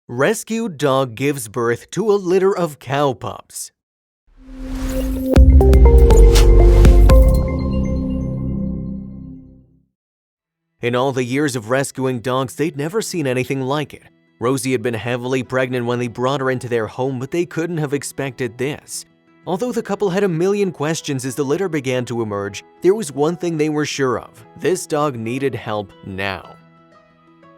Rescued dog gives birth to a litter of cow pups. In all the years of rescuing dogs, they'd never seen anything like it. Rosie had been heavily pregnant when they brought her into their home, but they couldn't have expected this. Although the couple had a million questions as the litter began to emerge, there was one thing they were sure of: this dog needed help now.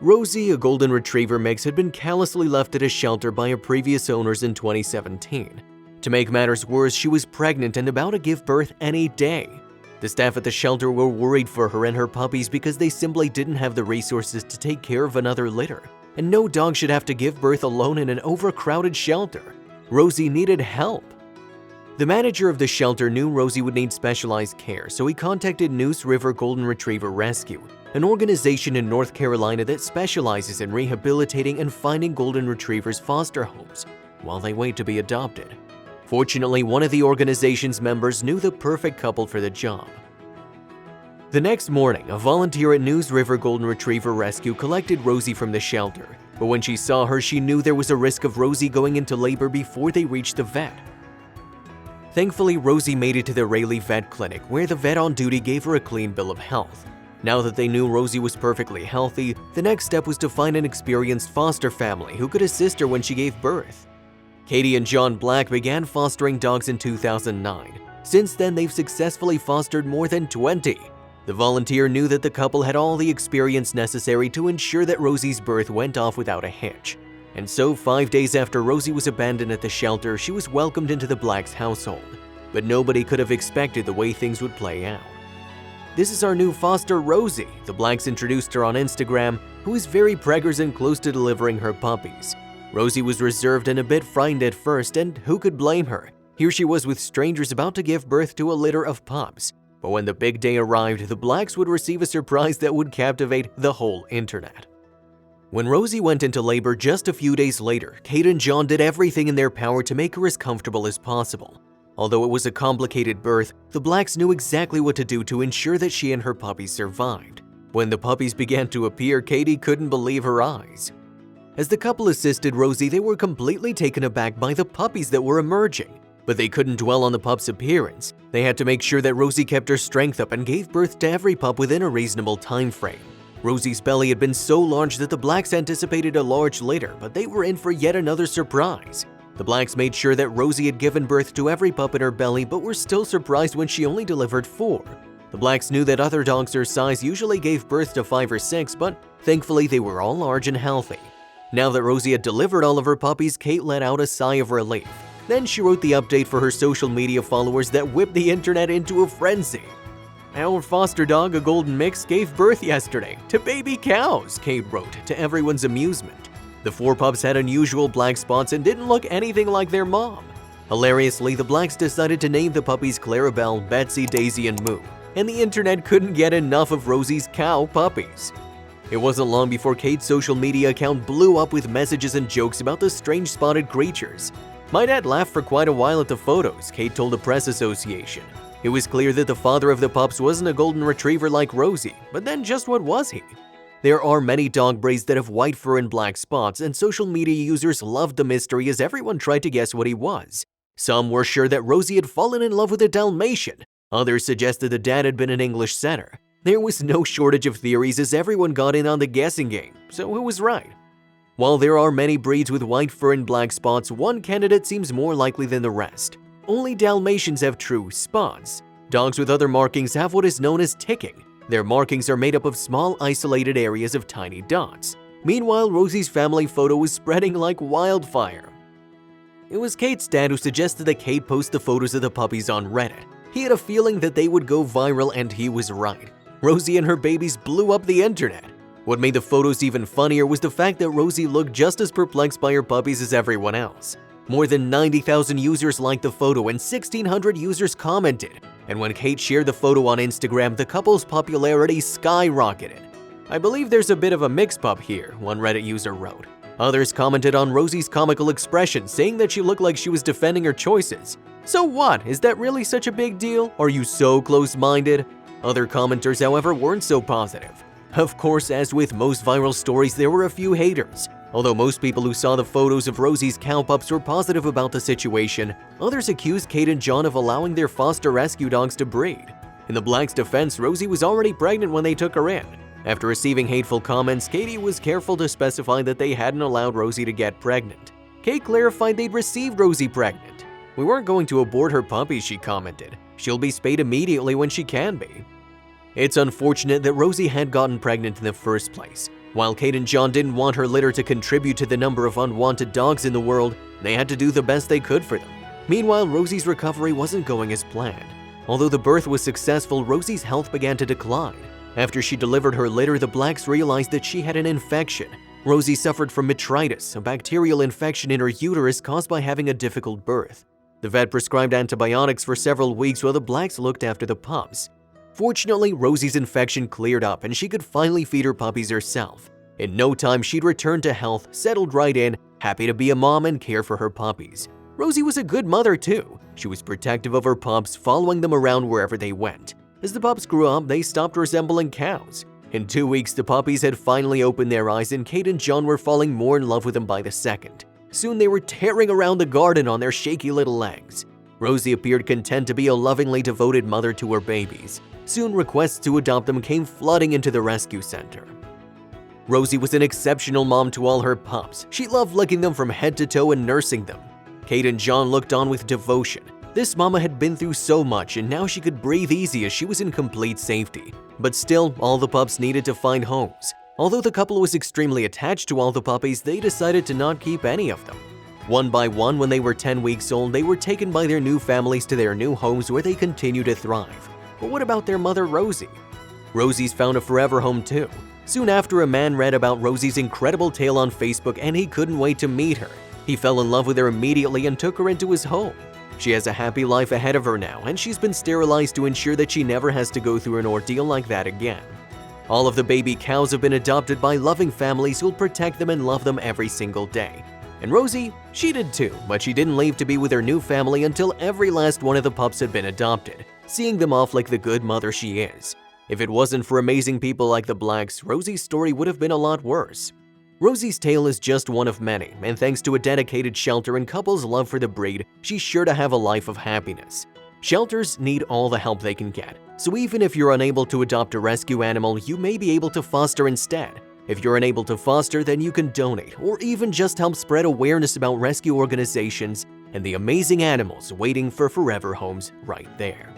Rosie, a golden retriever mix, had been callously left at a shelter by her previous owners in 2017. To make matters worse, she was pregnant and about to give birth any day. The staff at the shelter were worried for her and her puppies because they simply didn't have the resources to take care of another litter, and no dog should have to give birth alone in an overcrowded shelter. Rosie needed help. The manager of the shelter knew Rosie would need specialized care, so he contacted Neuse River Golden Retriever Rescue, an organization in North Carolina that specializes in rehabilitating and finding golden retrievers' foster homes while they wait to be adopted. Fortunately, one of the organization's members knew the perfect couple for the job. The next morning, a volunteer at Neuse River Golden Retriever Rescue collected Rosie from the shelter, but when she saw her, she knew there was a risk of Rosie going into labor before they reached the vet. Thankfully, Rosie made it to the Raleigh Vet Clinic, where the vet on duty gave her a clean bill of health. Now that they knew Rosie was perfectly healthy, the next step was to find an experienced foster family who could assist her when she gave birth. Katie and John Black began fostering dogs in 2009. Since then, they've successfully fostered more than 20. The volunteer knew that the couple had all the experience necessary to ensure that Rosie's birth went off without a hitch. And so, 5 days after Rosie was abandoned at the shelter, she was welcomed into the Blacks' household. But nobody could have expected the way things would play out. "This is our new foster, Rosie," the Blacks introduced her on Instagram, who is very preggers and close to delivering her puppies. Rosie was reserved and a bit frightened at first, and who could blame her? Here she was with strangers about to give birth to a litter of pups. But when the big day arrived, the Blacks would receive a surprise that would captivate the whole internet. When Rosie went into labor just a few days later, Kate and John did everything in their power to make her as comfortable as possible. Although it was a complicated birth, the Blacks knew exactly what to do to ensure that she and her puppies survived. When the puppies began to appear, Katie couldn't believe her eyes. As the couple assisted Rosie, they were completely taken aback by the puppies that were emerging. But they couldn't dwell on the pup's appearance. They had to make sure that Rosie kept her strength up and gave birth to every pup within a reasonable time frame. Rosie's belly had been so large that the Blacks anticipated a large litter, but they were in for yet another surprise. The Blacks made sure that Rosie had given birth to every pup in her belly, but were still surprised when she only delivered 4. The Blacks knew that other dogs her size usually gave birth to 5 or 6, but thankfully they were all large and healthy. Now that Rosie had delivered all of her puppies, Kate let out a sigh of relief. Then she wrote the update for her social media followers that whipped the internet into a frenzy. "Our foster dog, a golden mix, gave birth yesterday to baby cows," Kate wrote, to everyone's amusement. The 4 pups had unusual black spots and didn't look anything like their mom. Hilariously, the Blacks decided to name the puppies Clarabelle, Betsy, Daisy, and Moo, and the internet couldn't get enough of Rosie's cow puppies. It wasn't long before Kate's social media account blew up with messages and jokes about the strange spotted creatures. "My dad laughed for quite a while at the photos," Kate told the press association. "It was clear that the father of the pups wasn't a golden retriever like Rosie, but then just what was he?" There are many dog breeds that have white fur and black spots, and social media users loved the mystery as everyone tried to guess what he was. Some were sure that Rosie had fallen in love with a Dalmatian. Others suggested the dad had been an English setter. There was no shortage of theories as everyone got in on the guessing game, so who was right? While there are many breeds with white fur and black spots, one candidate seems more likely than the rest. Only Dalmatians have true spots. Dogs with other markings have what is known as ticking. Their markings are made up of small, isolated areas of tiny dots. Meanwhile, Rosie's family photo was spreading like wildfire. It was Kate's dad who suggested that Kate post the photos of the puppies on Reddit. He had a feeling that they would go viral, and he was right. Rosie and her babies blew up the internet. What made the photos even funnier was the fact that Rosie looked just as perplexed by her puppies as everyone else. More than 90,000 users liked the photo and 1,600 users commented. And when Kate shared the photo on Instagram, the couple's popularity skyrocketed. "I believe there's a bit of a mix-up here," one Reddit user wrote. Others commented on Rosie's comical expression, saying that she looked like she was defending her choices. "So what? Is that really such a big deal? Are you so close-minded?" Other commenters, however, weren't so positive. Of course, as with most viral stories, there were a few haters. Although most people who saw the photos of Rosie's cow pups were positive about the situation, others accused Kate and John of allowing their foster rescue dogs to breed. In the Blacks' defense, Rosie was already pregnant when they took her in. After receiving hateful comments, Katie was careful to specify that they hadn't allowed Rosie to get pregnant. Kate clarified they'd received Rosie pregnant. "We weren't going to abort her puppies," she commented. "She'll be spayed immediately when she can be." It's unfortunate that Rosie had gotten pregnant in the first place. While Kate and John didn't want her litter to contribute to the number of unwanted dogs in the world, they had to do the best they could for them. Meanwhile, Rosie's recovery wasn't going as planned. Although the birth was successful, Rosie's health began to decline. After she delivered her litter, the Blacks realized that she had an infection. Rosie suffered from metritis, a bacterial infection in her uterus caused by having a difficult birth. The vet prescribed antibiotics for several weeks while the Blacks looked after the pups. Fortunately, Rosie's infection cleared up and she could finally feed her puppies herself. In no time, she'd returned to health, settled right in, happy to be a mom and care for her puppies. Rosie was a good mother too. She was protective of her pups, following them around wherever they went. As the pups grew up, they stopped resembling cows. In 2 weeks, the puppies had finally opened their eyes and Kate and John were falling more in love with them by the second. Soon they were tearing around the garden on their shaky little legs. Rosie appeared content to be a lovingly devoted mother to her babies. Soon requests to adopt them came flooding into the rescue center. Rosie was an exceptional mom to all her pups. She loved licking them from head to toe and nursing them. Kate and John looked on with devotion. This mama had been through so much and now she could breathe easy as she was in complete safety. But still, all the pups needed to find homes. Although the couple was extremely attached to all the puppies, they decided to not keep any of them. One by one, when they were 10 weeks old, they were taken by their new families to their new homes where they continue to thrive. But what about their mother, Rosie? Rosie's found a forever home too. Soon after, a man read about Rosie's incredible tale on Facebook and he couldn't wait to meet her. He fell in love with her immediately and took her into his home. She has a happy life ahead of her now, and she's been sterilized to ensure that she never has to go through an ordeal like that again. All of the baby cows have been adopted by loving families who'll protect them and love them every single day. And Rosie, she did too, but she didn't leave to be with her new family until every last one of the pups had been adopted, seeing them off like the good mother she is. If it wasn't for amazing people like the Blacks, Rosie's story would have been a lot worse. Rosie's tale is just one of many, and thanks to a dedicated shelter and couples' love for the breed, she's sure to have a life of happiness. Shelters need all the help they can get, so even if you're unable to adopt a rescue animal, you may be able to foster instead. If you're unable to foster, then you can donate, or even just help spread awareness about rescue organizations and the amazing animals waiting for forever homes right there.